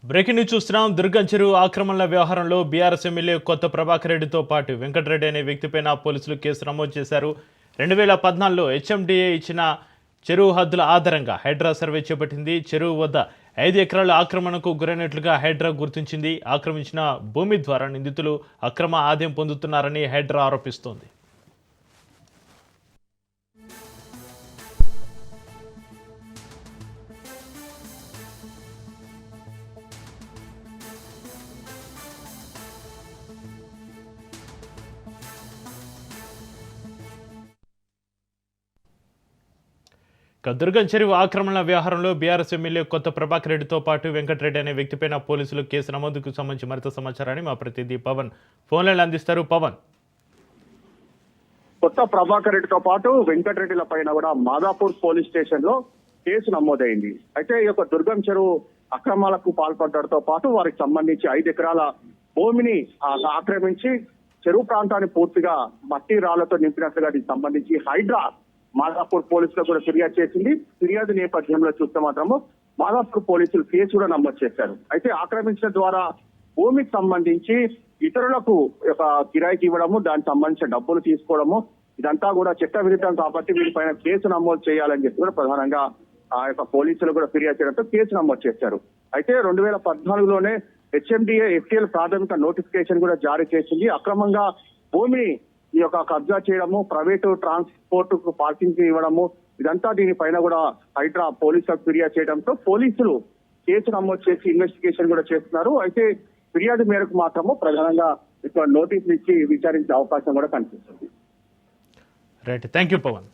Breaking news చూస్తున్నాం. దుర్గం చెరువు ఆక్రమణల వ్యవహారంలో బీఆర్ఎస్ ఎమ్మెల్యే కొత్త ప్రభాకర్ రెడ్డితో పాటు వెంకటరెడ్డి అనే వ్యక్తిపైన పోలీసులు కేసు నమోదు చేశారు. 2014లో హెచ్ఎండిఏ ఇచ్చిన చెరువు హద్దుల ఆధారంగా హైడ్రా సర్వే చేపట్టింది. చెరువు వద్ద 5 ఎకరాల ఆక్రమణకు గురైనట్లుగా హైడ్రా గుర్తించింది. ఆక్రమించిన భూమి ద్వారా నిందితులు అక్రమ ఆదాయం పొందుతున్నారని హైడ్రా ఆరోపిస్తోంది. దుర్గం చెరువు ఆక్రమణ వ్యవహారంలో బీఆర్ఎస్ ఎమ్మెల్యే కొత్త ప్రభాకర్ రెడ్డితో పాటు వెంకటరెడ్డి అనే వ్యక్తిపైన పోలీసులు కేసు నమోదుకు సంబంధించి మరింత సమాచారాన్ని మా ప్రతినిధి పవన్ ఫోన్లైన్ అందిస్తారు. పవన్, కొత్త ప్రభాకర్ రెడ్డితో పాటు వెంకటరెడ్డిల పైన కూడా మాదాపూర్ పోలీస్ స్టేషన్ లో కేసు నమోదైంది. అయితే ఈ యొక్క దుర్గం చెరువు అక్రమాలకు పాల్పడడంతో పాటు వారికి సంబంధించి 5 ఎకరాల భూమిని ఆక్రమించి చెరువు ప్రాంతాన్ని పూర్తిగా మట్టి రాళ్లతో నింపినట్లుగా దీనికి సంబంధించి హైడ్రా మాదాపూర్ పోలీసులకు కూడా ఫిర్యాదు చేసింది. ఫిర్యాదు నేపథ్యంలో చూస్తే మాత్రము మాదాపూర్ పోలీసులు కేసు కూడా నమోదు చేశారు. అయితే ఆక్రమించడం ద్వారా భూమికి సంబంధించి ఇతరులకు కిరాయికి ఇవ్వడము, దానికి సంబంధించిన డబ్బులు తీసుకోవడము, ఇదంతా కూడా చట్ట విరుద్ధం కాబట్టి వీరిపైన కేసు నమోదు చేయాలని చెప్పి కూడా ప్రధానంగా ఆ యొక్క పోలీసులు కూడా ఫిర్యాదు చేయడంతో కేసు నమోదు చేశారు. అయితే 2014లోనే హెచ్ఎండిఏ ఎఫ్టీఎల్ ప్రాథమిక నోటిఫికేషన్ కూడా జారీ చేసింది. అక్రమంగా భూమిని ఈ యొక్క కబ్జా చేయడము, ప్రైవేటు ట్రాన్స్పోర్ట్ కు పార్కింగ్ ఇవ్వడము, ఇదంతా దీనిపైన కూడా హైడ్రా పోలీసులకు ఫిర్యాదు చేయడంతో పోలీసులు కేసు నమోదు చేసి ఇన్వెస్టిగేషన్ కూడా చేస్తున్నారు. అయితే ఫిర్యాదు మేరకు మాత్రము ప్రధానంగా నోటీసులు ఇచ్చి విచారించే అవకాశం కూడా కనిపిస్తుంది. Right, thank you Pawan.